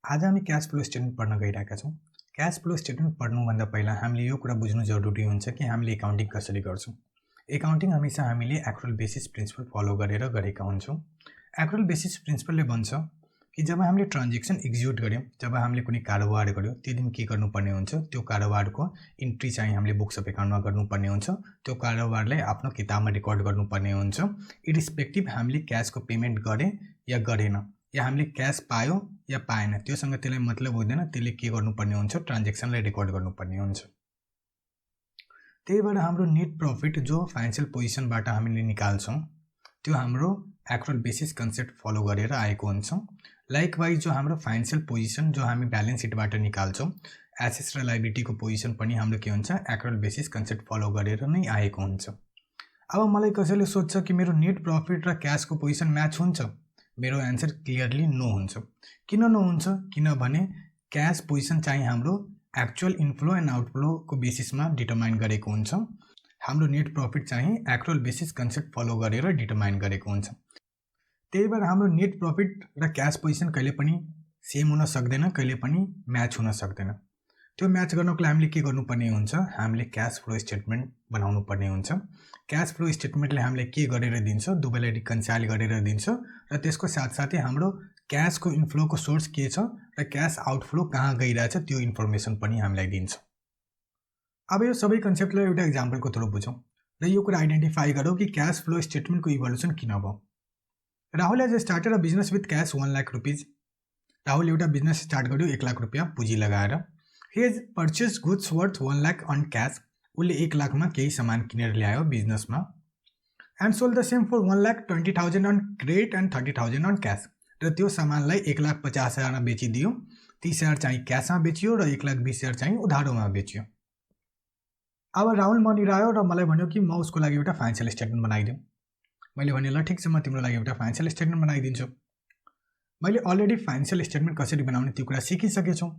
आज हामी cash flow statement पढ्न गइरहेका छौँ। क्याश फ्लो स्टेटमेन्ट पढ्नुभन्दा पहिला हामीले यो कुरा बुझ्नु जरुरी हुन्छ कि हामीले एकाउन्टिङ कसरी गर्छौँ। एकाउन्टिङ हमेसा हामीले एक्रुअल बेसिस प्रिन्सिपल फलो गरेर गरेका हुन्छौँ। एक्रुअल बेसिस प्रिन्सिपलले भन्छ कि जब हामीले ट्रान्जेक्सन एक्जिक्युट गर्यौँ, जब हामीले कुनै कारोबार गर्यौँ, त्यो दिन के गर्नुपर्ने हुन्छ, त्यो कारोबारको इन्ट्री चाहिँ हामीले बुक्स अफ एकाउन्टमा गर्नुपर्ने हुन्छ। त्यो कारोबारलाई आफ्नो किताबमा रेकर्ड गर्नुपर्ने हुन्छ। इरिस्पेक्टिभ हामीले क्याशको पेमेन्ट गरे या गरेन, या हामीले क्याश पायो या पाएन, त्योसँग त्यसलाई मतलब हुँदैन। त्यसले के गर्नुपर्ने हुन्छ, ट्रान्जेक्सनलाई रेकर्ड गर्नुपर्ने हुन्छ। त्यही भएर हाम्रो नेट प्रफिट जो फाइनेन्सियल पोजिसनबाट हामीले निकाल्छौँ, त्यो हाम्रो एक्रुअल बेसिस कन्सेप्ट फलो गरेर आएको हुन्छ। लाइकवाइज जो हाम्रो फाइनेन्सियल पोजिसन जो हामी ब्यालेन्स सिटबाट निकाल्छौँ, एसेट्स र लाइबिलिटीको पोजिसन पनि हाम्रो के हुन्छ, एक्रुअल बेसिस कन्सेप्ट फलो गरेर नै आएको हुन्छ। अब मलाई कसैले सोध्छ कि मेरो नेट प्रफिट र क्याशको पोजिसन म्याच हुन्छ, मेरो एन्सर क्लियरली नो हुन्छ। किन नो हुन्छ? किनभने क्याश पोजिसन चाहिँ हाम्रो एक्चुअल इन्फ्लो एन्ड आउटफ्लोको बेसिसमा डिटरमाइन गरेको हुन्छ। हाम्रो नेट प्रफिट चाहिँ एक्रुअल बेसिस कन्सेप्ट फलो गरेर डिटरमाइन गरेको हुन्छ। त्यही भएर हाम्रो नेट प्रफिट र क्याश पोजिसन कहिले पनि सेम हुन सक्दैन, कहिले पनि म्याच हुन सक्दैन। त्यो म्याच गर्नको लागि हामीले के गर्नुपर्ने हुन्छ, हामीले क्याश फ्लो स्टेटमेन्ट बनाउनु पर्ने हुन्छ। क्याश फ्लो स्टेटमेन्टले हामीले के गरेर दिन्छ, दुवैलाई रिकन्साइल गरेर दिन्छ र त्यसको साथसाथै हाम्रो क्याशको इन्फ्लोको सोर्स के छ र क्याश आउटफ्लो कहाँ गइरहेछ त्यो इन्फर्मेसन पनि हामीलाई दिन्छ। अब यो सबै कन्सेप्टलाई एउटा इक्जाम्पलको थ्रु बुझौँ र यो कुरा आइडेन्टिफाई गरौँ कि क्याश फ्लो स्टेटमेन्टको इभोल्युसन किन भयो। Rahul has started a business with cash 1 lakh rupees. Rahul एउटा बिजनेस स्टार्ट गर्यो 1 लाख रुपियाँ पुँजी लगाएर। He has purchased goods worth 1 lakh on cash. उसले 1 लाखमा केही सामान किनेर ल्यायो बिजनेसमा। And sold the same for 1,20,000 on credit and 30,000 on cash. र त्यो सामानलाई 1,50,000मा बेचिदियो, 30,000 चाहिँ क्याशमा बेचियो र 1,20,000 चाहिँ उधारोमा बेचियो। अब राहुल मनिर आयो र मलाई भन्यो कि म उसको लागि एउटा फाइनेन्सियल स्टेटमेन्ट बनाइदिउँ। मैले भने ल ठिक छ, म तिम्रो लागि एउटा फाइनेन्सियल स्टेटमेन्ट बनाइदिन्छु। मैले अलरेडी फाइनेन्सियल स्टेटमेन्ट कसरी बनाउने त्यो कुरा सिकिसकेछु।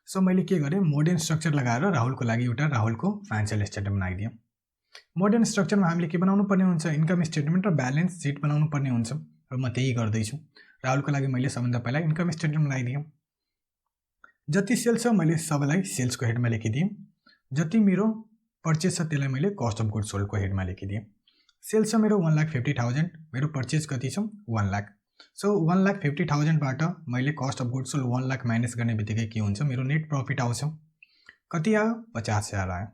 सो मैले के गरेँ, मोडर्न स्ट्रक्चर लगाएर राहुलको लागि एउटा राहुलको फाइनेन्सियल स्टेटमेन्ट बनाइदिएँ। मोडर्न स्ट्रक्चरमा हामीले के बनाउनु पर्ने हुन्छ, इन्कम स्टेटमेन्ट र ब्यालेन्स सिट बनाउनु पर्ने हुन्छ र म त्यही गर्दैछु। राहुलको लागि मैले सबभन्दा पहिला इन्कम स्टेटमेन्ट बनाइदिएँ। जति सेल्स छ मैले सबैलाई सेल्सको हेडमा लेखिदिएँ। जति मेरो पर्चेस छ त्यसलाई मैले कस्ट अफ गुड्स सोल्डको हेडमा लेखिदिएँ। सेल्स छ मेरो 1,50,000, मेरो पर्चेस कति छ 1 लाख। सो 1,50,000बाट मैले cost of goods sold 1 lakh minus गर्ने बित्तिकै के हुन्छ, मेरो नेट प्रफिट आउँछ। कति आयो? 50,000 आयो।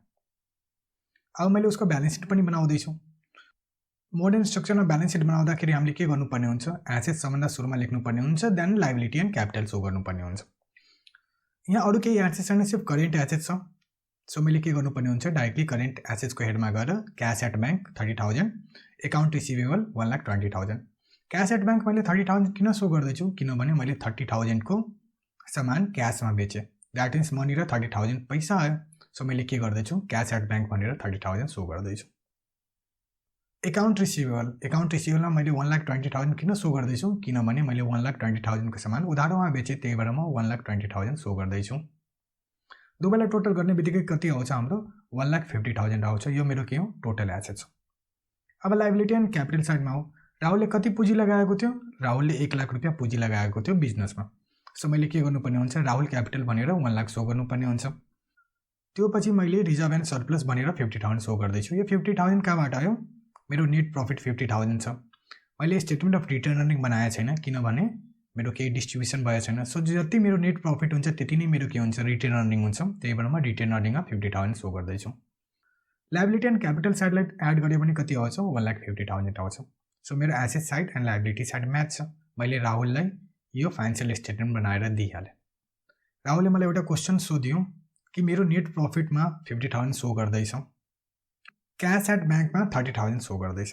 अब मैले उसको ब्यालेन्स सिट पनि बनाउँदैछु। मोडर्न स्ट्रक्चरमा ब्यालेन्स सिट बनाउँदाखेरि हामीले के गर्नुपर्ने हुन्छ, एसेट सबभन्दा सुरुमा लेख्नुपर्ने हुन्छ, then liability and capital show गर्नुपर्ने हुन्छ। यहाँ अरू केही एसेट्स छैन, सिर्फ करेन्ट एसेट्स छ। सो मैले के गर्नुपर्ने हुन्छ, डाइरेक्टली करेन्ट एसेट्सको हेडमा गएर cash at bank 30,000, account receivable 1,20,000। Cash at bank मैले 30,000 किन सो गर्दैछु, किनभने मैले 30,000को सामान क्यासमा बेचेँ। द्याट मिन्स मनिर 30,000 पैसा आयो। सो मैले के गर्दैछु, क्यास एट ब्याङ्क भनेर 30,000 सो गर्दैछु। अकाउन्ट रिसिभेबलमा मैले 1,20,000 किन सो गर्दैछु, किनभने मैले 1,20,000को सामान उधारोमा बेचेँ, त्यही भएर म 1,20,000 सो गर्दैछु। दुवैलाई टोटल गर्ने बित्तिकै कति आउँछ, हाम्रो 1,50,000 आउँछ। यो मेरो के हो, टोटल एसेट छ। अब लाइबिलिटी एन्ड क्यापिटल साइडमा हो। राहुलले कति पुँजी लगाएको थियो, राहुलले 1 लाख रुपियाँ पुँजी लगाएको थियो बिजनेसमा। सो मैले के गर्नुपर्ने हुन्छ, राहुल क्यापिटल भनेर 1 लाख सो गर्नुपर्ने हुन्छ। त्यो पछि मैले रिजर्भ एन्ड सरप्लस भनेर 50,000 सो गर्दैछु। यो 50,000 कहाँबाट आयो, मेरो नेट प्रफिट 50,000 छ। मैले स्टेटमेन्ट अफ रिटर्न अर्निङ बनाएको छैन, किनभने मेरो केही डिस्ट्रिब्युसन भएको छैन। सो जति मेरो नेट प्रफिट हुन्छ त्यति नै मेरो के हुन्छ, रिटर्न अर्निङ हुन्छ। त्यही भएर म रिटर्न अर्निङमा 50,000 सो गर्दैछु। लाइबिलिटी एन्ड क्यापिटल साइडलाई एड गऱ्यो भने कति आउँछ, 1,50,000 आउँछ। सो मेरो asset side and liability side match छ। मैले राहुललाई यो फाइनेन्सियल स्टेटमेन्ट बनाएर दिइहालेँ। राहुलले मलाई एउटा क्वेसन सोध्यो कि मेरो नेट प्रफिटमा 50,000 सो गर्दैछ, क्यास एट ब्याङ्कमा 30,000 सो गर्दैछ।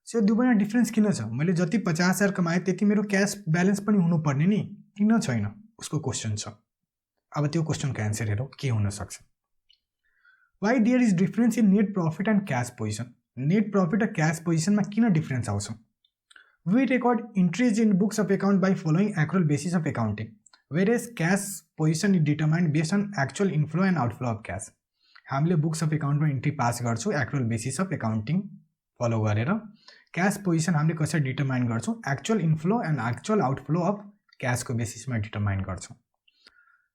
सो दुवैमा डिफ्रेन्स किन छ? मैले जति 50,000 कमाएँ त्यति मेरो क्यास ब्यालेन्स पनि हुनुपर्ने नि, किन छैन? उसको क्वेसन छ। अब त्यो क्वेसनको एन्सर हेरौँ के हुनसक्छ। Why there is difference in net profit and cash position. Net profit र क्यास पोजिसनमा किन डिफ्रेन्स आउँछ? We record entries in books of account by following accrual basis of accounting, whereas cash position is determined based on actual inflow and outflow of cash. हामीले books of एकाउन्टमा entry pass गर्छौँ accrual basis of accounting follow गरेर। Cash position हामीले कसरी determine गर्छौँ, actual inflow and actual outflow of क्यासको बेसिसमा determine गर्छौँ।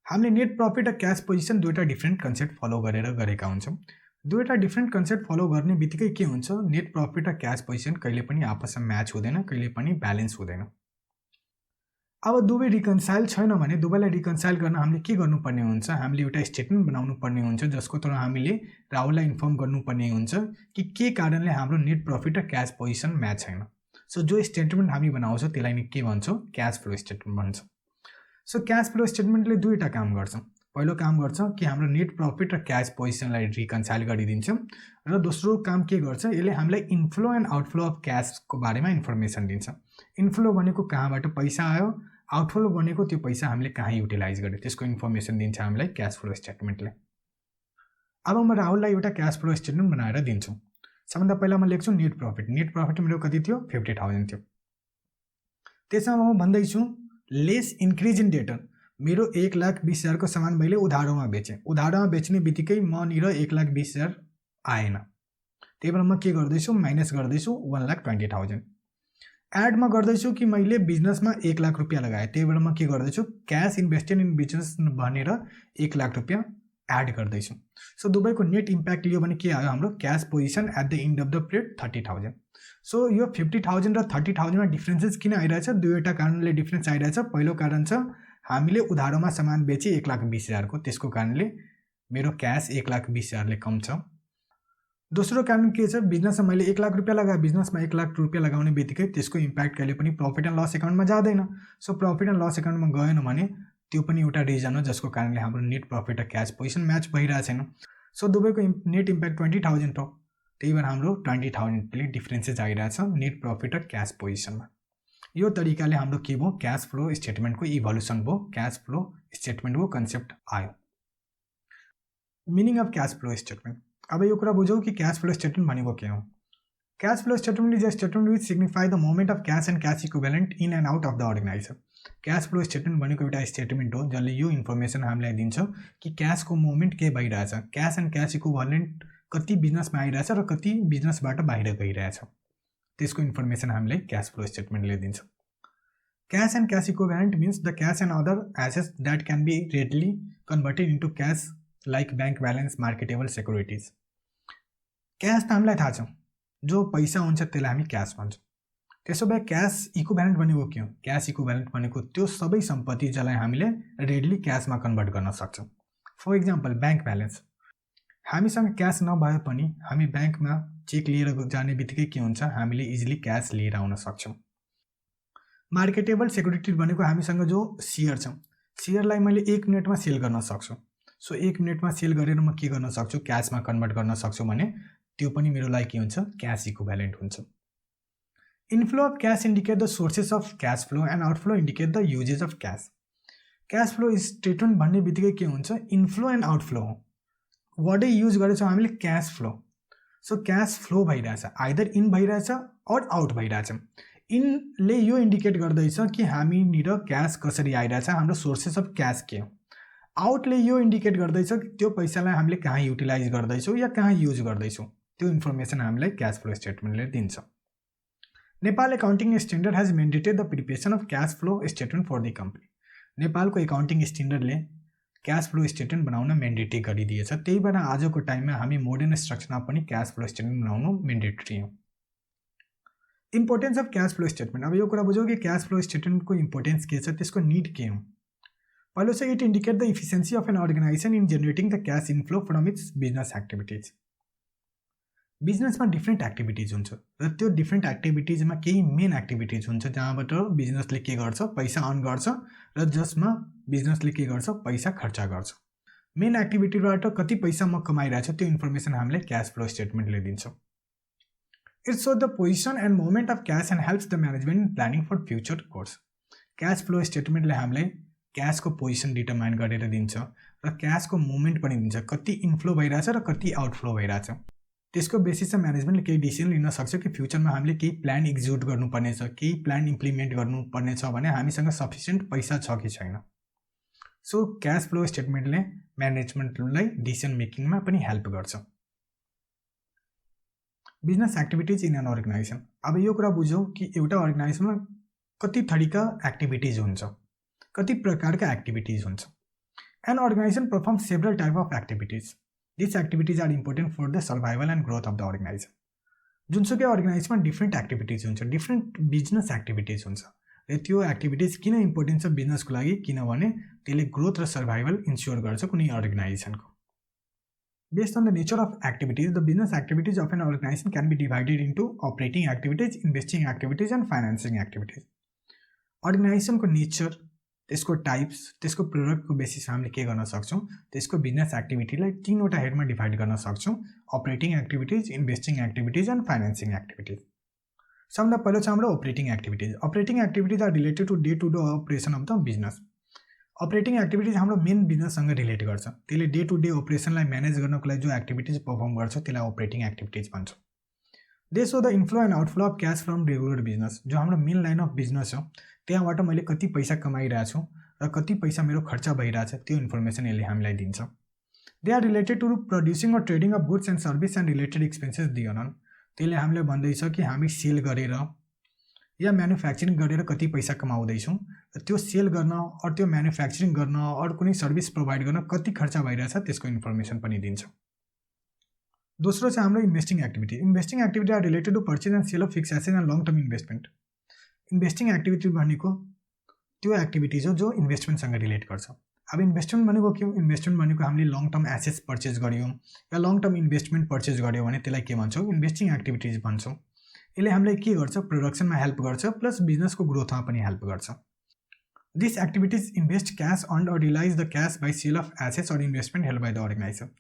हामीले net profit र क्यास पोजिसन दुईवटा डिफ्रेन्ट कन्सेप्ट फलो गरेका हुन्छौँ। दुईवटा डिफ्रेन्ट कन्सेप्ट फलो गर्ने बित्तिकै के हुन्छ, नेट प्रफिट र क्यास पोजिसन कहिले पनि आपसमा म्याच हुँदैन, कहिले पनि ब्यालेन्स हुँदैन। अब दुवै रिकन्साइल छैन भने दुवैलाई रिकन्साइल गर्न हामीले के गर्नुपर्ने हुन्छ, हामीले एउटा स्टेटमेन्ट बनाउनु पर्ने हुन्छ जसको तर हामीले राहुललाई इन्फर्म गर्नुपर्ने हुन्छ कि के कारणले हाम्रो नेट प्रफिट र क्यास पोजिसन म्याच छैन। सो जो स्टेटमेन्ट हामी बनाउँछौँ त्यसलाई नि के भन्छौँ, क्यास फ्लो स्टेटमेन्ट भन्छौँ। सो क्यास फ्लो स्टेटमेन्टले दुईवटा काम गर्छ। पहिलो काम गर्छ कि हाम्रो नेट प्रफिट र क्यास पोजिसनलाई रिकन्साइल गरिदिन्छ, र दोस्रो काम के गर्छ, यसले हामीलाई इन्फ्लो एन्ड आउटफ्लो अफ क्यासको बारेमा इन्फर्मेसन दिन्छ। इन्फ्लो भनेको कहाँबाट पैसा आयो, आउटफ्लो भनेको त्यो पैसा हामीले कहाँ युटिलाइज गर्यो, त्यसको इन्फर्मेसन दिन्छ हामीलाई क्यास फ्लो स्टेटमेन्टले। अब म राहुललाई एउटा क्यास फ्लो स्टेटमेन्ट बनाएर दिन्छु। सबभन्दा पहिला म लेख्छु नेट प्रफिट। नेट प्रफिट मेरो कति थियो, 50,000 थियो। त्यसमा म भन्दैछु लेस इन्क्रिज इन डेटर। मेरो 1,20,000 को सामान मैले उधारोमा बेचेँ। उधारोमा बेच्ने बित्तिकै मनिर 1,20,000 आएन, त्यही भएर म के गर्दैछु, माइनस गर्दैछु 1,20,000। एडमा गर्दैछु कि मैले बिजनेसमा 1,00,000 रुपियाँ लगाएँ, त्यही भएर म के गर्दैछु, क्यास इन्भेस्टेड इन बिजनेस भनेर 1,00,000 रुपियाँ एड गर्दैछु। सो दुवैको नेट इम्प्याक्ट लियो भने के आयो, हाम्रो cash position at the end of the period 30,000। So यो 50,000 र 30,000मा डिफ्रेन्सेस किन आइरहेछ, दुईवटा कारणले डिफ्रेन्स आइरहेछ। पहिलो कारण छ हामीले उधारोमा सामान बेचे 1,20,000 को, त्यसको कारणले मेरो क्यास 1,20,000ले कम छ। दोस्रो कारण के छ, बिजनेसमा मैले 1,00,000 रुपियाँ लगाएँ, बिजनेसमा 1,00,000 रुपियाँ लगाउने बित्तिकै त्यसको इम्प्याक्ट कहिले पनि प्रफिट एन्ड लस एकाउन्टमा जाँदैन। सो प्रफिट एन्ड लस एकाउन्टमा गएन भने त्यो पनि एउटा रिजन हो जसको कारणले हाम्रो नेट प्रफिट र क्यास पोजिसन म्याच भइरहेको छैन। सो दुवैको नेट इम्प्याक्ट 20,000 हो, त्यही भएर हाम्रो 20,000ले डिफ्रेन्सेस आइरहेछ नेट प्रफिट र क्यास पोजिसनमा। यो तरिकाले हाम्रो के भयो, क्यास फ्लो स्टेटमेन्टको इभोल्युसन भयो, क्यास फ्लो स्टेटमेन्टको कन्सेप्ट आयो। Meaning of cash flow statement. अब यो कुरा बुझौँ कि क्यास फ्लो स्टेटमेन्ट भनेको के हो। Cash flow statement is a statement which signify the moment of cash and cash equivalent in and out of the organisation. Cash flow statement भनेको एउटा statement हो जसले यो इन्फर्मेसन हामीलाई दिन्छ कि क्यासको मोमेन्ट के भइरहेछ, क्यास एन्ड क्यास इक्विभ्यालेन्ट कति बिजनेसमा आइरहेछ र कति बिजनेसबाट बाहिर गइरहेछ, त्यसको इन्फर्मेसन हामीलाई क्यास फ्लो स्टेटमेन्टले दिन्छ। Cash and cash equivalent means the cash and other assets that can be readily converted into cash like bank balance, marketable securities. Cash त हामीलाई थाहा छ, जो पैसा हुन्छ त्यसलाई हामी क्यास भन्छौँ। त्यसो भए क्यास इक्विभ्यालेन्ट भनेको के हो, क्यास इक्विभ्यालेन्ट भनेको त्यो सबै सम्पत्ति जसलाई हामीले रेडली क्यासमा कन्भर्ट गर्न सक्छौँ। फर इक्जाम्पल ब्याङ्क ब्यालेन्स, हामीसँग क्यास नभए पनि हामी ब्याङ्कमा चेक लिएर जाने बित्तिकै के हुन्छ, हामीले इजिली क्यास लिएर आउन सक्छौँ। मार्केटेबल सेक्युरिटी भनेको हामीसँग जो सेयर छ, सेयरलाई मैले 1 मिनटमा सेल गर्न सक्छु। सो 1 मिनटमा सेल गरेर म के गर्न सक्छु, क्यासमा कन्भर्ट गर्न सक्छु भने त्यो पनि मेरो लागि के हुन्छ, क्यास इक्विभ्यालेन्ट हुन्छ। Inflow of cash indicate the sources of cash flow and outflow indicate the uses of cash. Cash flow statement भन्ने बित्तिकै के हुन्छ, इन्फ्लो एन्ड आउटफ्लो हो। वर्डै युज गरेछौँ हामीले cash flow. So cash flow भइरहेछ, आइदर इन भइरहेछ or out भइरहेछ। इनले यो इन्डिकेट गर्दैछ कि हामीनिर क्यास कसरी आइरहेछ, हाम्रो सोर्सेस अफ क्यास के हो। आउटले यो इन्डिकेट गर्दैछ कि त्यो पैसालाई हामीले कहाँ युटिलाइज गर्दैछौँ या कहाँ युज गर्दैछौँ, त्यो इन्फर्मेसन हामीलाई क्यास फ्लो स्टेटमेन्टले दिन्छ। Nepal accounting standard has mandated the preparation of cash flow statement for the company. नेपालको एकाउन्टिङ स्ट्यान्डर्डले क्यास फ्लो स्टेटमेन्ट बनाउन मेन्डेटरी गरिदिएछ, त्यही भएर आजको टाइममा हामी मोडर्न स्ट्रक्चरमा पनि क्यास फ्लो स्टेटमेन्ट बनाउनु मेन्डेटरी हो। Importance of cash flow statement. अब यो कुरा बुझौँ कि क्यास फ्लो स्टेटमेन्टको इम्पोर्टेन्स के छ, त्यसको निड के हो। पहिलो चाहिँ it indicate the efficiency of an organisation in generating the cash inflow from its business activities. बिजनेसमा डिफ्रेन्ट एक्टिभिटिज हुन्छ र त्यो डिफ्रेन्ट एक्टिभिटिजमा केही मेन एक्टिभिटिज हुन्छ जहाँबाट बिजनेसले के गर्छ, पैसा अर्न गर्छ र जसमा बिजनेसले के गर्छ, पैसा खर्च गर्छ। मेन एक्टिभिटीबाट कति पैसा म कमाइरहेछु त्यो इन्फर्मेसन हामीलाई क्यास फ्लो स्टेटमेन्टले दिन्छ। It shows the position and moment of cash and helps the management in planning for future course. Cash flow स्टेटमेन्टले हामीलाई क्यासको पोजिसन डिटरमाइन गरेर दिन्छ र क्यासको मोमेन्ट पनि दिन्छ, कति इन्फ्लो भइरहेछ र कति आउटफ्लो भइरहेछ। त्यसको बेसिसमा म्यानेजमेन्टले केही डिसिजन लिन सक्छ कि फ्युचरमा हामीले केही प्लान एक्जिक्युट गर्नुपर्नेछ, केही प्लान इम्प्लिमेन्ट गर्नुपर्नेछ भने हामीसँग सफिसियन्ट पैसा छ कि छैन। सो क्यास फ्लो स्टेटमेन्टले म्यानेजमेन्टलाई डिसिजन मेकिङमा पनि हेल्प गर्छ। Business activities in an organisation. अब यो कुरा बुझौँ कि एउटा अर्गनाइजेसनमा कति थरीका एक्टिभिटिज हुन्छ। कति प्रकारका एक्टिभिटीज हुन्छ। An organisation perform several type of activities. This activities are important for the survival and growth of the organisation. जुनसुकै अर्गनाइजेसनमा डिफ्रेन्ट एक्टिभिटीज हुन्छ, डिफ्रेन्ट बिजनेस एक्टिभिटीज हुन्छ र त्यो एक्टिभिटीज किन इम्पोर्टेन्ट छ बिजनेसको लागि, किनभने त्यसले ग्रोथ र सर्भाइभल इन्स्योर गर्छ कुनै अर्गनाइजेसनको। Based on the nature of activities, the business activities of an organization can be divided into operating activities, investing activities and financing activities. Organization को नेचर, त्यसको टाइप्स, त्यसको प्रोडक्टको बेसिस हामीले के गर्न सक्छौँ, त्यसको बिजनेस एक्टिभिटीलाई तीनवटा हेडमा डिभाइड गर्न सक्छौँ, operating activities, investing activities and financing activities. सबभन्दा पहिलो छ हाम्रो operating activities. Operating activities are related to day to day operation of the business. Operating activities हाम्रो मेन बिजनेससँग रिलेट गर्छ, त्यसले डे टु डे अपरेसनलाई म्यानेज गर्नको लागि जो एक्टिभिटीज परफर्म गर्छ त्यसलाई अपरेटिङ एक्टिभिटीज भन्छ। They show the inflow and outflow of cash from regular business. जो हाम्रो मेन लाइन अफ बिजनेस हो त्यहाँबाट मैले कति पैसा कमाइरहेको छु र कति पैसा मेरो खर्च भइरहेछ त्यो इन्फर्मेसन यसले हामीलाई दिन्छ। They are related to producing or trading of goods and service and related expenses दिएनन्। त्यसले हामीलाई भन्दैछ कि हामी सेल गरेर या म्यानुफ्याक्चरिङ गरेर कति पैसा कमाउँदैछौँ र त्यो सेल गर्न अर त्यो म्यानुफ्याक्चरिङ गर्न अरू कुनै सर्भिस प्रोभाइड गर्न कति खर्च भइरहेछ त्यसको इन्फर्मेसन पनि दिन्छ। दोस्रो चाहिँ हाम्रो investing activity. Investing activity are related to purchase and sale of fix asset and long term investment. Investing activity भनेको त्यो एक्टिभिटिज हो जो इन्भेस्टमेन्टसँग रिलेट गर्छ। अब इन्भेस्टमेन्ट भनेको के हो? इन्भेस्टमेन्ट भनेको हामीले लङ टर्म एसेट्स पर्चेज गऱ्यौँ या लङ टर्म इन्भेस्टमेन्ट पर्चेज गऱ्यौँ भने त्यसलाई के भन्छौँ? इन्भेस्टिङ एक्टिभिटिज भन्छौँ। यसले हामीलाई के गर्छ? प्रोडक्सनमा हेल्प गर्छ प्लस बिजनेसको ग्रोथमा पनि हेल्प गर्छ। This activities invest cash earned or realise the cash by sale of assets or investment help by the organisation.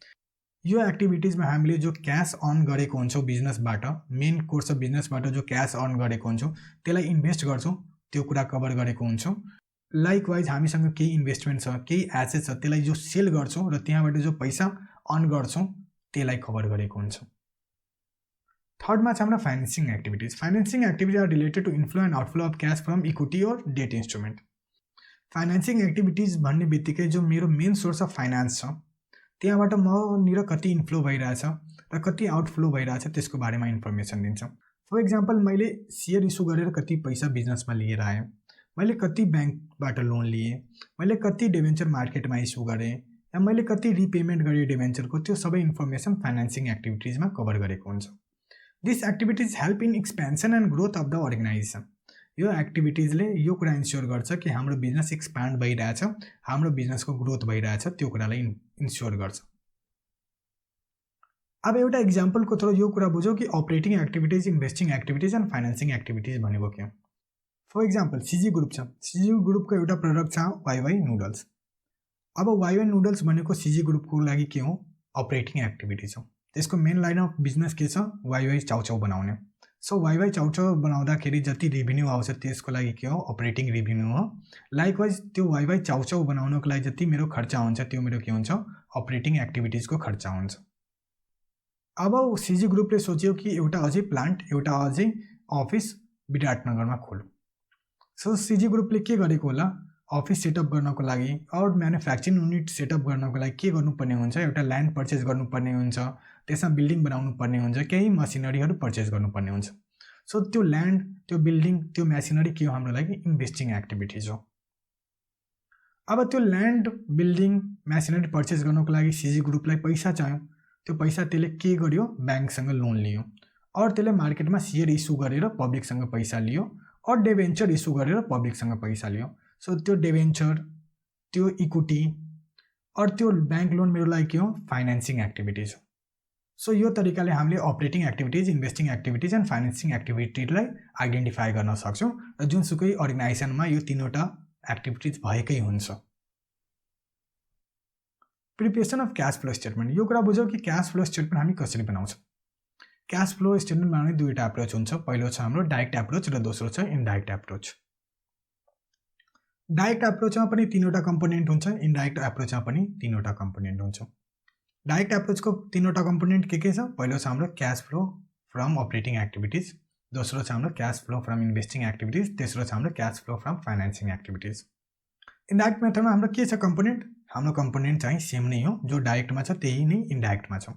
यो एक्टिभिटिजमा हामीले जो क्यास अर्न गरेको हुन्छौँ बिजनेसबाट, मेन कोर्स अफ बिजनेसबाट जो क्यास अर्न गरेको हुन्छौँ त्यसलाई इन्भेस्ट गर्छौँ, त्यो कुरा कभर गरेको हुन्छौँ। लाइकवाइज हामीसँग केही इन्भेस्टमेन्ट छ, केही एसेट छ, त्यसलाई जो सेल गर्छौँ र त्यहाँबाट जो पैसा अर्न गर्छौँ त्यसलाई कभर गरेको हुन्छ। थर्डमा छ हाम्रो financing activities. Financing activities are related to inflow and outflow of cash from equity or debt instrument. Financing activities भन्ने बित्तिकै जो मेरो मेन सोर्स अफ फाइनेन्स छ त्यहाँबाट मनिर कति इन्फ्लो भइरहेछ र कति आउटफ्लो भइरहेछ त्यसको बारेमा इन्फर्मेसन दिन्छ। फर इक्जाम्पल मैले सेयर इस्यु गरेर कति पैसा बिजनेसमा लिएर आएँ, मैले कति ब्याङ्कबाट लोन लिएँ, मैले कति डिभेन्चर मार्केटमा इस्यु गरेँ या मैले कति रिपेमेन्ट गरेँ डिभेन्चरको, त्यो सबै इन्फर्मेसन फाइनेन्सिङ एक्टिभिटिजमा कभर गरेको हुन्छ। This activities help in expansion and growth of the organisation. यो एक्टिभिटिजले यो कुरा इन्स्योर गर्छ कि हाम्रो बिजनेस एक्सपान्ड भइरहेछ, हाम्रो बिजनेसको ग्रोथ भइरहेछ, त्यो कुरालाई इन्स्योर गर्छ। अब एउटा इक्जाम्पलको थ्रु यो कुरा बुझौँ कि operating activities, investing activities and financing activities भनेको के हो। फर इक्जाम्पल सिजी ग्रुप छ, सिजी ग्रुपको एउटा प्रडक्ट छ वाइवाई नुडल्स। अब वाइवाई नुडल्स भनेको सिजी ग्रुपको लागि के हो? अपरेटिङ एक्टिभिटिज हो। त्यसको मेन लाइन अफ बिजनेस के छ? वाइवाई चाउचाउ बनाउने। सो वाइवाई चाउचाउ बनाउँदाखेरि जति रेभिन्यू आउँछ त्यसको लागि के हो? अपरेटिङ रेभिन्यू हो। लाइकवाइज त्यो वाइवाई चाउचाउ बनाउनको लागि जति मेरो खर्च हुन्छ त्यो मेरो के हुन्छ? अपरेटिङ एक्टिभिटिजको खर्च हुन्छ। अब सिजी ग्रुपले सोच्यो कि एउटा अझै प्लान्ट, एउटा अझै अफिस विराटनगरमा खोलौँ। सो सिजी ग्रुपले के गरेको होला? अफिस सेटअप गर्नको लागि और म्यानुफ्याक्चरिङ युनिट सेटअप गर्नको लागि के गर्नुपर्ने हुन्छ? एउटा ल्यान्ड पर्चेस गर्नुपर्ने हुन्छ, त्यसमा बिल्डिङ बनाउनु पर्ने हुन्छ, केही मसिनरीहरू पर्चेस गर्नुपर्ने हुन्छ। सो त्यो ल्यान्ड, त्यो बिल्डिङ, त्यो मेसिनरी के हो? हाम्रो लागि इन्भेस्टिङ एक्टिभिटिज हो। अब त्यो ल्यान्ड, बिल्डिङ, मेसिनरी पर्चेस गर्नको लागि सिजी ग्रुपलाई पैसा चाहियो। त्यो पैसा त्यसले के गर्यो? ब्याङ्कसँग लोन लियो और त्यसले मार्केटमा सेयर इस्यु गरेर पब्लिकसँग पैसा लियो और डिभेन्चर इस्यु गरेर पब्लिकसँग पैसा लियो। सो त्यो डिभेन्चर, त्यो इक्विटी और त्यो ब्याङ्क लोन मेरो लागि के हो? फाइनेन्सिङ एक्टिभिटिज हो। सो यो तरिकाले हामीले operating activities, investing activities and financing एक्टिभिटीलाई आइडेन्टिफाई गर्न सक्छौँ र जुनसुकै अर्गनाइजेसनमा यो तीनवटा एक्टिभिटिज भएकै हुन्छ। Preparation of cash flow statement. यो कुरा बुझौँ कि क्यास फ्लो स्टेटमेन्ट हामी कसरी बनाउँछौँ। क्यास फ्लो स्टेटमेन्ट बनाउने दुईवटा एप्रोच हुन्छ। पहिलो छ हाम्रो डाइरेक्ट एप्रोच र दोस्रो छ इनडाइरेक्ट एप्रोच। डाइरेक्ट एप्रोचमा पनि तीनवटा कम्पोनेन्ट हुन्छ, इनडाइरेक्ट एप्रोचमा पनि तीनवटा कम्पोनेन्ट हुन्छ। डाइरेक्ट एप्रोचको तीनवटा कम्पोनेन्ट के छ? पहिलो छ हाम्रो cash flow from operating activities, दोस्रो छ हाम्रो cash flow from investing activities, तेस्रो छ हाम्रो cash flow from financing activities. Indirect मेथडमा हाम्रो के छ कम्पोनेन्ट? हाम्रो कम्पोनेन्ट चाहिँ सेम नै हो, जो डाइरेक्टमा छ त्यही नै इनडाइरेक्टमा छ।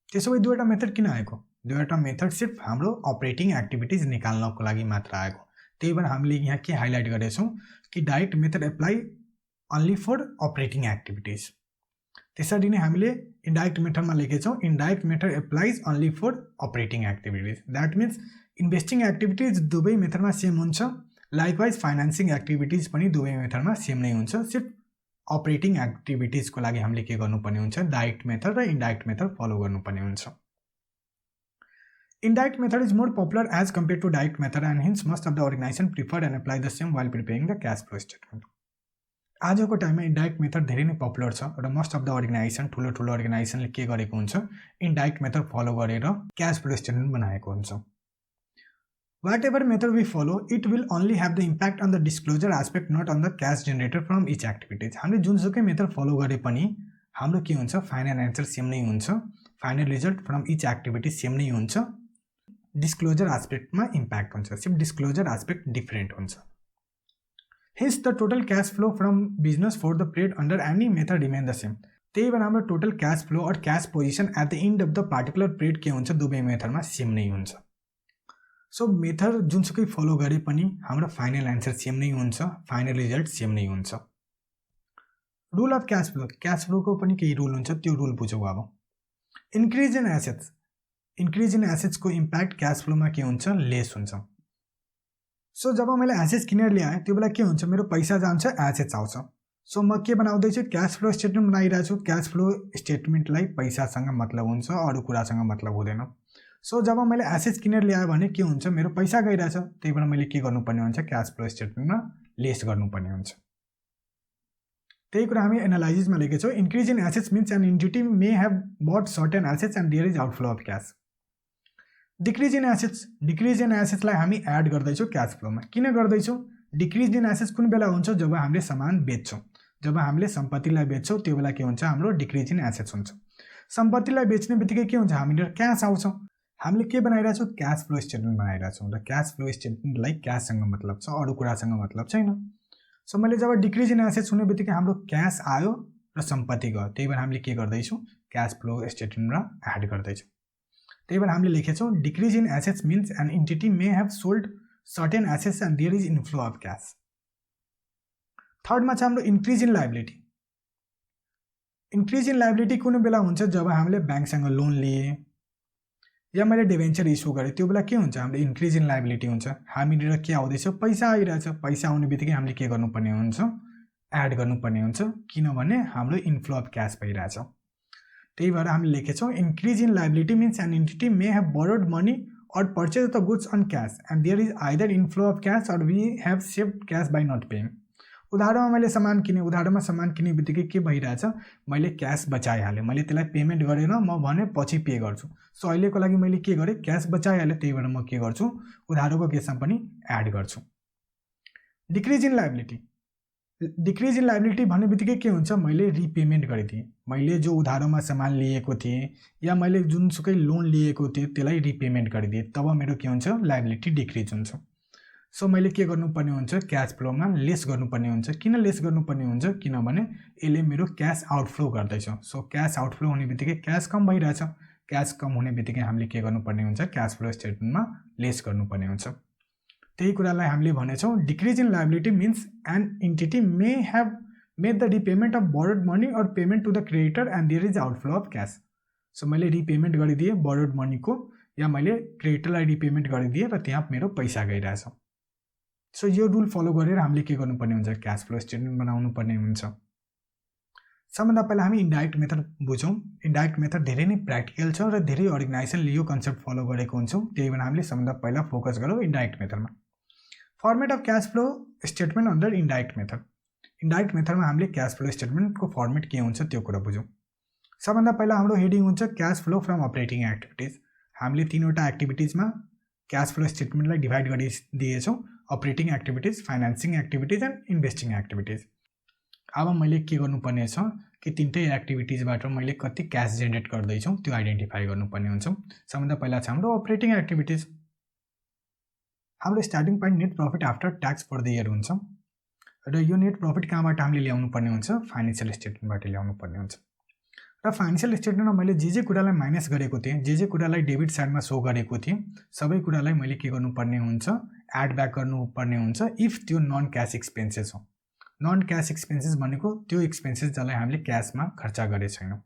त्यसो भए दुईवटा मेथड किन आएको? दुईवटा मेथड सिर्फ हाम्रो अपरेटिङ एक्टिभिटिज निकाल्नको लागि मात्र आएको। त्यही भएर हामीले यहाँ के हाइलाइट गरेछौँ कि direct method apply only for operating activities. त्यसरी नै हामीले इन्डाइरेक्ट मेथडमा लेखेछौँ indirect method applies only for operating activities. That means investing activities दुवै मेथडमा सेम हुन्छ, लाइकवाइज फाइनेन्सिङ एक्टिभिटिज पनि दुवै मेथडमा सेम नै हुन्छ। सिर्फ अपरेटिङ एक्टिभिटिजको लागि हामीले के गर्नुपर्ने हुन्छ, डाइरेक्ट मेथड र इन्डाइरेक्ट मेथड फलो गर्नुपर्ने हुन्छ। Indirect method is more popular as compared to direct method and hence most of the organization prefer and apply the same while preparing the cash flow statement. आजको टाइममा indirect method धेरै नै popular छ र most of the organisation ठुलो अर्गनाइजेसनले के गरेको हुन्छ, इन्डाइरेक्ट मेथड फलो गरेर क्याश फ्लो स्टेटमेन्ट बनाएको हुन्छ। Whatever method we follow it will only have the impact on the disclosure aspect not on the cash generated from each activities. हामीले जुनसुकै method follow गरे पनि हाम्रो के हुन्छ, फाइनल एन्सर सेम नै हुन्छ, final result from each activity same नै हुन्छ, डिस्क्लोजर एस्पेक्टमा इम्प्याक्ट हुन्छ, सिर्फ डिस्क्लोजर एस्पेक्ट डिफरेन्ट हुन्छ। Hence the total cash flow from business for the period under any method remain the same. त्यही भएर हाम्रो total cash flow or cash position at the end of the particular period के हुन्छ, दुवै मेथडमा same नै हुन्छ। सो मेथड जुनसुकै फलो गरे पनि हाम्रो फाइनल एन्सर सेम नै हुन्छ, फाइनल रिजल्ट सेम नै हुन्छ। रुल अफ क्याश फ्लोको पनि केही रुल हुन्छ, त्यो रुल बुझौँ अब। इन्क्रिज इन एसेट्सको इम्प्याक्ट क्याश फ्लोमा के हुन्छ, लेस हुन्छ। सो जब मैले एसेट्स किनेर ल्याएँ त्यो बेला के हुन्छ, मेरो पैसा जान्छ, एसेट्स आउँछ। सो म के बनाउँदैछु, क्याश फ्लो स्टेटमेन्ट बनाइरहेको छु। क्याश फ्लो स्टेटमेन्टलाई पैसासँग मतलब हुन्छ, अरू कुरासँग मतलब हुँदैन। सो जब मैले एसेट्स किनेर ल्याएँ भने के हुन्छ, मेरो पैसा गइरहेछ, त्यही भएर मैले के गर्नुपर्ने हुन्छ, क्याश फ्लो स्टेटमेन्टमा लेस गर्नुपर्ने हुन्छ। त्यही कुरा हामी एनालाइसिसमा लेखेछौँ, increase in assets means an entity may have bought certain assets and there is outflow of cash. Decrease in एसेट्सलाई हामी एड गर्दैछौँ क्याश फ्लोमा। किन गर्दैछौँ, डिक्रिज इन एसेट्स कुन बेला हुन्छ, जब हामीले सामान बेच्छौँ, जब हामीले सम्पत्तिलाई बेच्छौँ त्यो बेला के हुन्छ, हाम्रो डिक्रिज इन एसेट्स हुन्छ। सम्पत्तिलाई बेच्ने बित्तिकै के हुन्छ, हामीले क्यास आउँछ। हामीले के बनाइरहेछौँ, क्याश फ्लो स्टेटमेन्ट बनाइरहेछौँ र क्याश फ्लो स्टेटमेन्टलाई क्याससँग मतलब छ, अरू कुरासँग मतलब छैन। सो मैले जब डिक्रिज इन एसेट्स हुने बित्तिकै हाम्रो क्यास आयो र सम्पत्ति गयो, त्यही भएर हामीले के गर्दैछौँ, क्याश फ्लो स्टेटमेन्टमा एड गर्दैछौँ। त्यही भएर हामीले लेखेछौँ decrease in assets means an entity may have sold certain assets and there is inflow of cash. थर्डमा छ हाम्रो increase in liability. Increase in liability कुन बेला हुन्छ, जब हामीले ब्याङ्कसँग लोन लिए या मैले डिभेन्चर इस्यु गरेँ, त्यो बेला के हुन्छ, हाम्रो इन्क्रिज इन लाइबिलिटी हुन्छ। हामीतिर के आउँदैछ, पैसा आइरहेछ, पैसा आउने बित्तिकै हामीले के गर्नुपर्ने हुन्छ, एड गर्नुपर्ने हुन्छ, किनभने हाम्रो इन्फ्लो अफ क्यास भइरहेछ। त्यही भएर हामीले लेखेछौँ increase in liability means an entity may have borrowed money or purchase the goods on cash and there is either inflow of cash or we have saved cash by not paying. उदाहरणमा मैले सामान किनेँ, उदाहरणमा सामान किने बित्तिकै के भइरहेछ, मैले क्यास बचाइहालेँ, मैले त्यसलाई पेमेन्ट गरेर म भने पछि पे गर्छु। सो अहिलेको लागि मैले के गरेँ, क्यास बचाइहालेँ, त्यही भएर म के गर्छु, उधारोको केसमा पनि एड गर्छु। डिक्रिज इन लाइबिलिटी भन्ने बित्तिकै के हुन्छ, मैले रिपेमेन्ट गरिदिएँ, मैले जो उधारोमा सामान लिएको थिएँ या मैले जुनसुकै लोन लिएको थिएँ त्यसलाई रिपेमेन्ट गरिदिएँ, तब मेरो के हुन्छ, लाइबिलिटी डिक्रिज हुन्छ। सो मैले के गर्नुपर्ने हुन्छ, क्यास फ्लोमा लेस गर्नुपर्ने हुन्छ। किन लेस गर्नुपर्ने हुन्छ, किनभने यसले मेरो क्यास आउटफ्लो गर्दैछ। सो क्यास आउटफ्लो हुने बित्तिकै क्यास कम भइरहेछ, क्यास कम हुने बित्तिकै हामीले के गर्नुपर्ने हुन्छ, क्यास फ्लो स्टेटमेन्टमा लेस गर्नुपर्ने हुन्छ। त्यही कुरालाई हामीले भनेछौँ decrease in liability means an entity may have made the repayment of borrowed money or payment to the creditor and there is outflow of cash. So मैले रिपेमेन्ट गरिदिएँ बोरोड मनीको, या मैले क्रेडिटरलाई रिपेमेन्ट गरिदिएँ र त्यहाँ मेरो पैसा गइरहेछ। सो यो रुल फलो गरेर हामीले के गर्नुपर्ने हुन्छ, क्याश फ्लो स्टेटमेन्ट बनाउनु पर्ने हुन्छ। सबभन्दा पहिला हामी इन्डाइरेक्ट मेथड बुझौँ। इन्डाइरेक्ट मेथड धेरै नै प्र्याक्टिकल छ र धेरै अर्गनाइजेसनले यो कन्सेप्ट फलो गरेको हुन्छौँ, त्यही भएर हामीले सबभन्दा पहिला फोकस गरौँ इन्डाइरेक्ट मेथडमा। Format of cash flow statement under indirect method. Indirect मेथडमा हामीले क्याश फ्लो स्टेटमेन्टको फर्मेट के हुन्छ त्यो कुरा बुझौँ। सबभन्दा पहिला हाम्रो हेडिङ हुन्छ cash flow from operating activities. हामीले तीनवटा एक्टिभिटिजमा क्याश फ्लो स्टेटमेन्टलाई डिभाइड गरिदिएछौँ, operating activities, financing activities and investing activities. अब मैले के गर्नुपर्ने छ कि तीनटै एक्टिभिटिजबाट मैले कति क्यास जेनेरेट गर्दैछौँ त्यो आइडेन्टिफाई गर्नुपर्ने हुन्छ। सबभन्दा पहिला छ हाम्रो अपरेटिङ एक्टिभिटिज। हाम्रो starting point net profit after tax per the year हुन्छ र यो नेट प्रफिट कहाँबाट हामीले ल्याउनु पर्ने हुन्छ, फाइनेन्सियल स्टेटमेन्टबाट ल्याउनु पर्ने हुन्छ। र फाइनेन्सियल स्टेटमेन्टमा मैले जे कुरालाई माइनस गरेको थिएँ, जे कुरालाई डेबिट साइडमा सो गरेको थिएँ, सबै कुरालाई मैले के गर्नुपर्ने हुन्छ, एड ब्याक गर्नुपर्ने हुन्छ इफ त्यो नन क्यास एक्सपेन्सेस हो। नन क्यास एक्सपेन्सेस भनेको त्यो एक्सपेन्सेस जसलाई हामीले क्यासमा खर्च गरेको छैनौँ।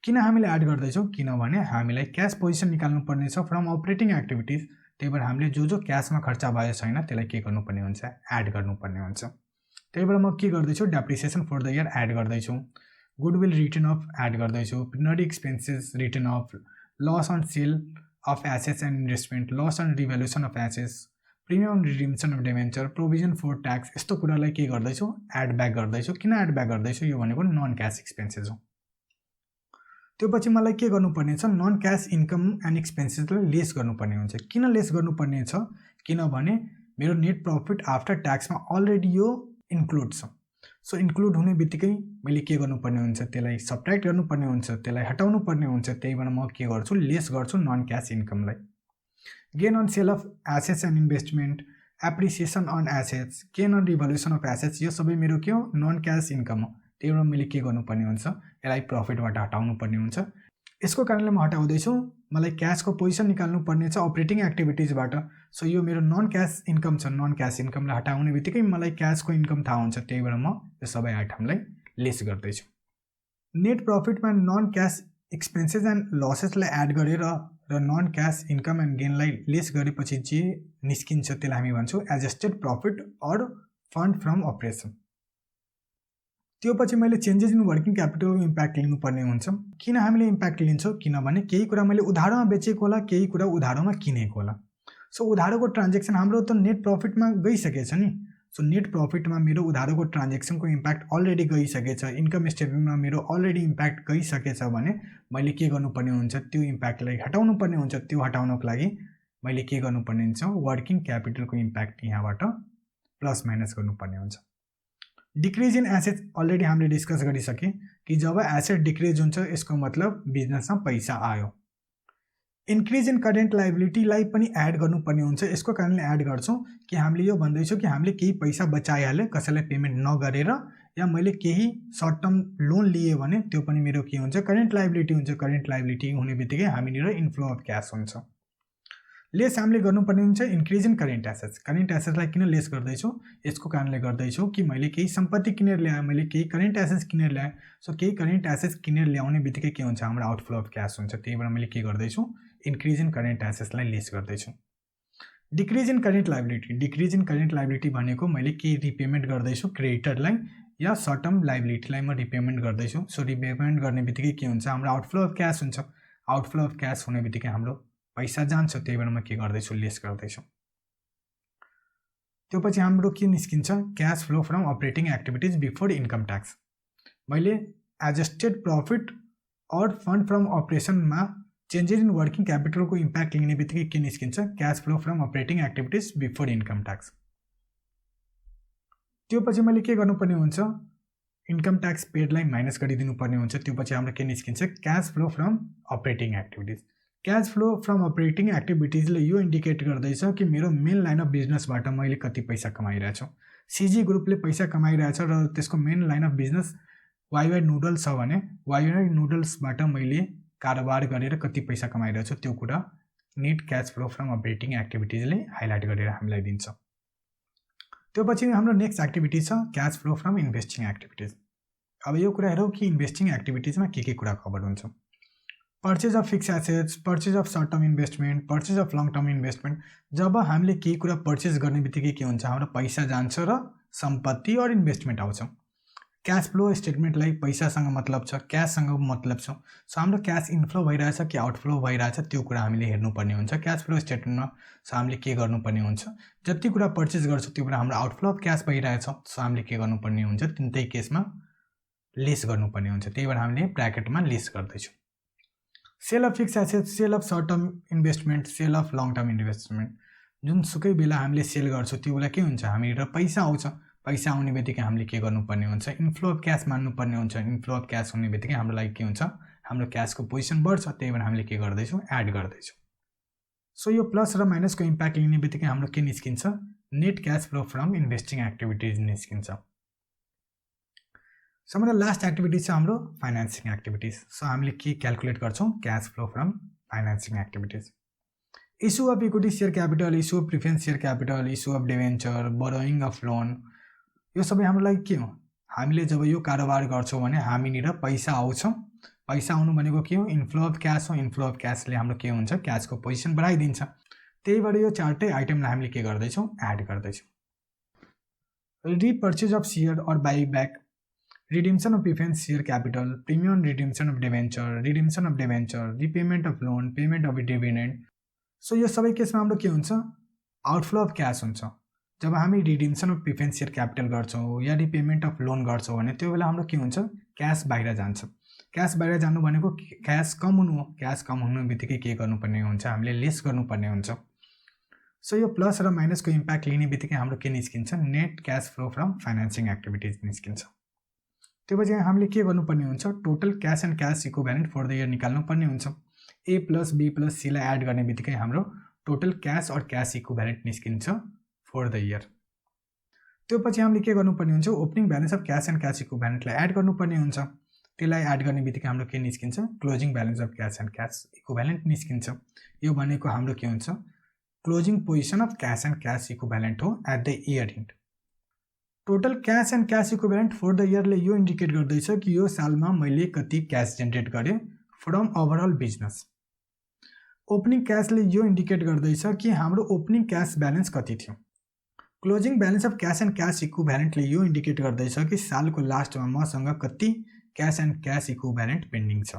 किन हामीले एड गर्दैछौँ? किनभने हामीलाई क्यास पोजिसन निकाल्नुपर्ने छ फ्रम अपरेटिङ एक्टिभिटिज। त्यही भएर हामीले जो क्यासमा खर्च भएको छैन त्यसलाई के गर्नुपर्ने हुन्छ? एड गर्नुपर्ने हुन्छ। त्यही भएर म के गर्दैछु? Depreciation for the year add गर्दैछु, गुडविल रिटर्न अफ एड गर्दैछु, periodic expenses written off, loss on sale of assets and investment, loss on revaluation of assets, premium redemption of debenture, provision for tax, यस्तो कुरालाई के गर्दैछु? Add back गर्दैछु। किन add back गर्दैछु? यो भनेको नन क्यास एक्सपेन्सेस हो। त्यो पछि मलाई के गर्नुपर्ने छ? नन क्यास इन्कम एन्ड एक्सपेन्सेसलाई लेस गर्नुपर्ने हुन्छ। किन लेस गर्नुपर्ने छ? किनभने मेरो नेट प्रफिट आफ्टर ट्याक्समा अलरेडी यो इन्क्लुड छ। सो इन्क्लुड हुने बित्तिकै मैले के गर्नुपर्ने हुन्छ? त्यसलाई सब्ट्र्याक्ट गर्नुपर्ने हुन्छ, त्यसलाई हटाउनु पर्ने हुन्छ। त्यही भएर म के गर्छु? लेस गर्छु नन क्यास इन्कमलाई। Gain on sale of assets and investment, appreciation on assets, gain on revaluation of assets, यो सबै मेरो के हो? नन क्यास इन्कम हो। त्यही भएर मैले के गर्नुपर्ने हुन्छ? यसलाई प्रफिटबाट हटाउनु पर्ने हुन्छ। यसको कारणले म हटाउँदैछु। मलाई क्यासको पोजिसन निकाल्नु पर्ने छ अपरेटिङ एक्टिभिटिजबाट। सो यो मेरो नन क्यास इन्कम छ। नन क्यास इन्कमलाई हटाउने बित्तिकै मलाई क्यासको इन्कम थाहा हुन्छ। त्यही भएर म यो सबै आइटमलाई लेस गर्दैछु। नेट प्रफिटमा नन क्यास एक्सपेन्सेस एन्ड लसेसलाई एड गरेर र नन क्यास इन्कम एन्ड गेनलाई लेस गरेपछि जे निस्किन्छ त्यसलाई हामी भन्छौँ adjusted profit or fund from operation. त्यो पछि मैले चेन्जेस इन वर्किङ क्यापिटलको इम्प्याक्ट लिनुपर्ने हुन्छ। किन हामीले इम्प्याक्ट लिन्छौँ? किनभने केही कुरा मैले उधारोमा बेचेको होला, केही कुरा उधारोमा किनेको होला। सो उधारोको ट्रान्जेक्सन हाम्रो त नेट प्रफिटमा गइसकेछ नि। सो नेट प्रफिटमा मेरो उधारोको ट्रान्जेक्सनको इम्प्याक्ट अलरेडी गइसकेछ, इन्कम स्टेटमेन्टमा मेरो अलरेडी इम्प्याक्ट गइसकेछ भने मैले के गर्नुपर्ने हुन्छ? त्यो इम्प्याक्टलाई हटाउनु पर्ने हुन्छ। त्यो हटाउनको लागि मैले के गर्नुपर्ने हुन्छ? वर्किङ क्यापिटलको इम्प्याक्ट यहाँबाट प्लस माइनस गर्नुपर्ने हुन्छ। डिक्रिज इन एसेट्स अलरेडी हामीले डिस्कस गरिसकेँ कि जब एसेट डिक्रिज हुन्छ यसको मतलब बिजनेसमा पैसा आयो। इन्क्रिज इन करेन्ट लाइबिलिटीलाई पनि एड गर्नुपर्ने हुन्छ। यसको कारणले एड गर्छौँ कि हामीले यो भन्दैछौँ कि हामीले केही पैसा बचाइहालेँ कसैलाई पेमेन्ट नगरेर, या मैले केही सर्ट टर्म लोन लिएँ भने त्यो पनि मेरो के हुन्छ? करेन्ट लाइबिलिटी हुन्छ। करेन्ट लाइबिलिटी हुने बित्तिकै हामीनिर इन्फ्लो अफ क्यास हुन्छ। लेस हामीले गर्नुपर्ने हुन्छ increase in current assets. Current एसेट्सलाई किन लेस गर्दैछु? यसको कारणले गर्दैछु कि मैले केही सम्पत्ति किनेर ल्याएँ, मैले केही करेन्ट एसेट्स किनेर ल्याएँ। सो केही करेन्ट एसेट्स किनेर ल्याउने बित्तिकै के हुन्छ? हाम्रो आउटफ्लो अफ क्यास हुन्छ। त्यही भएर मैले के गर्दैछु? इन्क्रिज इन करेन्ट एसेट्सलाई लेस गर्दैछु। Decrease in current liability, decrease in current liability भनेको मैले केही रिपेमेन्ट गर्दैछु क्रेडिटरलाई या सर्ट टर्म लाइबिलिटीलाई म रिपेमेन्ट गर्दैछु। सो रिपेमेन्ट गर्ने बित्तिकै के हुन्छ? हाम्रो आउटफ्लो अफ क्यास हुन्छ। आउटफ्लो अफ क्यास हुने बित्तिकै हाम्रो पैसा जान्छ। त्यही भएर म के गर्दैछु? लेस गर्दैछु। त्यो पछि हाम्रो के निस्किन्छ? Cash flow from operating activities before income tax. मैले adjusted profit or fund from अपरेसनमा चेन्जेस इन वर्किङ क्यापिटलको इम्प्याक्ट लिने बित्तिकै के निस्किन्छ? Cash flow from operating activities before income tax. त्यो पछि मैले के गर्नुपर्ने हुन्छ? इन्कम ट्याक्स पेडलाई माइनस गरिदिनु पर्ने हुन्छ। त्यो पछि हाम्रो के निस्किन्छ? Cash flow from operating activities. Cash flow from operating एक्टिभिटिजले यो इन्डिकेट गर्दैछ कि मेरो मेन लाइन अफ बिजनेसबाट मैले कति पैसा कमाइरहेछु। सिजी ग्रुपले पैसा कमाइरहेछ र त्यसको main line of business Wai Wai noodles छ भने वाइवाई नुडल्सबाट मैले कारोबार गरेर कति पैसा कमाइरहेछु त्यो कुरा net cash flow from operating एक्टिभिटिजले हाइलाइट गरेर हामीलाई दिन्छ। त्यो पछि हाम्रो नेक्स्ट एक्टिभिटी छ cash flow from investing activities. अब यो कुरा हेरौँ कि इन्भेस्टिङ एक्टिभिटिजमा के कुरा कभर हुन्छ। Purchase of fix assets, purchase of short term investment, purchase of long term investment. जब हामीले केही कुरा पर्चेज गर्ने बित्तिकै के हुन्छ? हाम्रो पैसा जान्छ र सम्पत्ति और इन्भेस्टमेन्ट आउँछ। क्यास फ्लो स्टेटमेन्टलाई पैसासँग मतलब छ, क्याससँग मतलब छ। सो हाम्रो क्यास इन्फ्लो भइरहेछ कि आउटफ्लो भइरहेछ त्यो कुरा हामीले हेर्नुपर्ने हुन्छ क्यास फ्लो स्टेटमेन्टमा। सो हामीले के गर्नुपर्ने हुन्छ? जति कुरा पर्चेज गर्छौँ त्यो कुरा हाम्रो आउटफ्लो अफ क्यास भइरहेछ। सो हामीले के गर्नुपर्ने हुन्छ? तिनटै केसमा लेस गर्नुपर्ने हुन्छ। त्यही भएर हामीले ब्र्याकेटमा लेस गर्दैछौँ। Sale of fix assets, sale of short term investment, sale of long term investment. जुनसुकै बेला हामीले सेल गर्छौँ त्यो बेला के हुन्छ? हामीतिर पैसा आउँछ। पैसा आउने बित्तिकै हामीले के गर्नुपर्ने हुन्छ? इन्फ्लो अफ क्यास मान्नुपर्ने हुन्छ। इन्फ्लो अफ क्यास हुने बित्तिकै हाम्रो लागि के हुन्छ? हाम्रो क्यासको पोजिसन बढ्छ। त्यही भएर हामीले के गर्दैछौँ? एड गर्दैछौँ। सो यो प्लस र माइनसको इम्प्याक्ट लिने बित्तिकै हाम्रो के निस्किन्छ? Net cash flow from investing activities निस्किन्छ। सो हाम्रो लास्ट एक्टिभिटी छ हाम्रो फाइनेन्सिङ एक्टिभिटिज। सो हामीले के क्यालकुलेट गर्छौँ? Cash flow from financing activities. Issue of equity share capital, issue of preference share capital, issue of debenture, borrowing of loan, यो सबै हाम्रो लागि के हो? हामीले जब यो कारोबार गर्छौँ भने हामीनिर पैसा आउँछ। पैसा आउनु भनेको के हो? इन्फ्लो अफ क्यास हो। इन्फ्लो अफ क्यासले हाम्रो के हुन्छ? क्यासको पोजिसन बढाइदिन्छ। त्यही भएर यो चारटै आइटमलाई हामीले के गर्दैछौँ? एड गर्दैछौँ। Repurchase of share or buy back, redemption of preference share capital, premium redemption of debenture, redemption of debenture, repayment of loan, payment of dividend. So यो सबै केसमा हाम्रो के हुन्छ? आउटफ्लो अफ क्यास हुन्छ। जब हामी रिडिम्सन अफ प्रिफरेन्स सेयर क्यापिटल गर्छौँ या repayment of loan गर्छौँ भने त्यो बेला हाम्रो के हुन्छ? क्यास बाहिर जान्छ। क्यास बाहिर जानु भनेको क्यास कम हुनु हो। क्यास कम हुनु बित्तिकै के गर्नुपर्ने हुन्छ? हामीले लेस गर्नुपर्ने हुन्छ। सो यो प्लस र माइनसको इम्प्याक्ट लिने बित्तिकै हाम्रो के निस्किन्छ? Net cash flow from financing activities निस्किन्छ। त्यो पछि हामीले के गर्नुपर्ने हुन्छ? Total cash and cash equivalent for the year निकाल्नुपर्ने हुन्छ। ए प्लस बी प्लस सीलाई एड गर्ने बित्तिकै हाम्रो total cash or cash equivalent निस्किन्छ फर द इयर। त्यो पछि हामीले के गर्नुपर्ने हुन्छ? Opening balance of cash and cash इक्विभ्यालेन्टलाई एड गर्नुपर्ने हुन्छ। त्यसलाई एड गर्ने बित्तिकै हाम्रो के निस्किन्छ? Closing balance of cash and cash equivalent निस्किन्छ। यो भनेको हाम्रो के हुन्छ? Closing position of cash and cash equivalent हो at the year end. Total cash and cash equivalent for the इयरले यो इन्डिकेट गर्दैछ कि यो सालमा मैले कति क्यास जेनेरेट गरेँ फ्रम ओभरअल बिजनेस। ओपनिङ क्यासले यो इन्डिकेट गर्दैछ कि हाम्रो ओपनिङ क्यास ब्यालेन्स कति थियो। Closing balance of cash and cash इक्विभ्यालेन्टले यो इन्डिकेट गर्दैछ कि सालको लास्टमा मसँग कति cash and cash equivalent pending छ।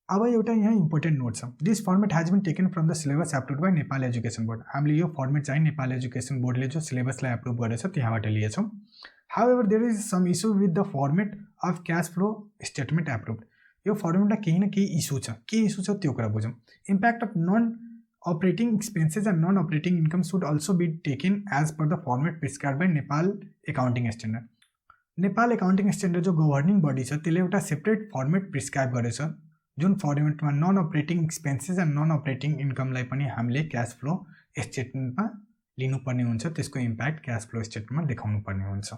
अब एउटा यहाँ इम्पोर्टेन्ट नोट छ। This format has been taken from the syllabus approve by Nepal education board. हामीले यो फर्मेट चाहिँ नेपाल एजुकेसन बोर्डले जो सिलेबसलाई एप्रुभ गरेछ त्यहाँबाट लिएछौँ। However there is some issue with the format of cash flow statement approve. यो फर्मेटमा केही न केही इस्यु छ। के इस्यु छ त्यो कुरा बुझौँ। Impact of non operating expenses and non operating income should also be taken as per the format prescribe by Nepal accounting standard. Nepal accounting standard जो गभर्निङ बडी छ त्यसले एउटा सेपरेट फर्मेट प्रिस्क्राइब गरेछ जुन फर्मेटमा non operating expenses and non operating इन्कमलाई पनि हामीले क्यास फ्लो स्टेटमेन्टमा लिनुपर्ने हुन्छ। त्यसको इम्प्याक्ट क्यास फ्लो स्टेटमेन्टमा देखाउनु पर्ने हुन्छ।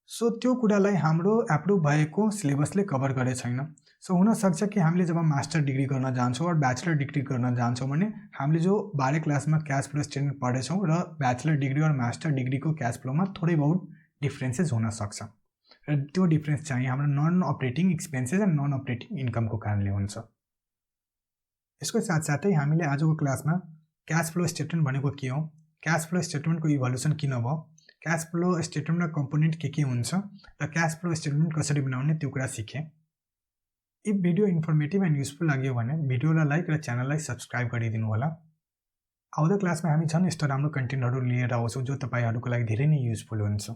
सो त्यो कुरालाई हाम्रो एप्रुभ भएको सिलेबसले कभर गरेको छैन। सो हुनसक्छ कि हामीले जब मास्टर डिग्री गर्न जान्छौँ र ब्याचलर डिग्री गर्न जान्छौँ भने हामीले जो 12 क्लासमा क्यास फ्लो स्टेटमेन्ट पढेछौँ र ब्याचलर डिग्री र मास्टर डिग्रीको क्यास फ्लोमा थोरै बहुत डिफ्रेन्सेस हुनसक्छ र त्यो डिफ्रेन्स चाहिँ हाम्रो non operating expenses and non operating इन्कमको कारणले हुन्छ। यसको साथसाथै हामीले आजको क्लासमा क्यास फ्लो स्टेटमेन्ट भनेको के हो, क्यास फ्लो स्टेटमेन्टको इभोल्युसन किन भयो, क्यास फ्लो स्टेटमेन्टमा कम्पोनेन्ट के हुन्छ र क्यास फ्लो स्टेटमेन्ट कसरी बनाउने त्यो कुरा सिकेँ। If video informative and useful लाग्यो भने भिडियोलाई लाइक र च्यानललाई सब्सक्राइब गरिदिनु होला। आउँदो क्लासमा हामी झन् यस्तो राम्रो कन्टेन्टहरू लिएर आउँछौँ जो तपाईँहरूको लागि धेरै नै युजफुल हुन्छ।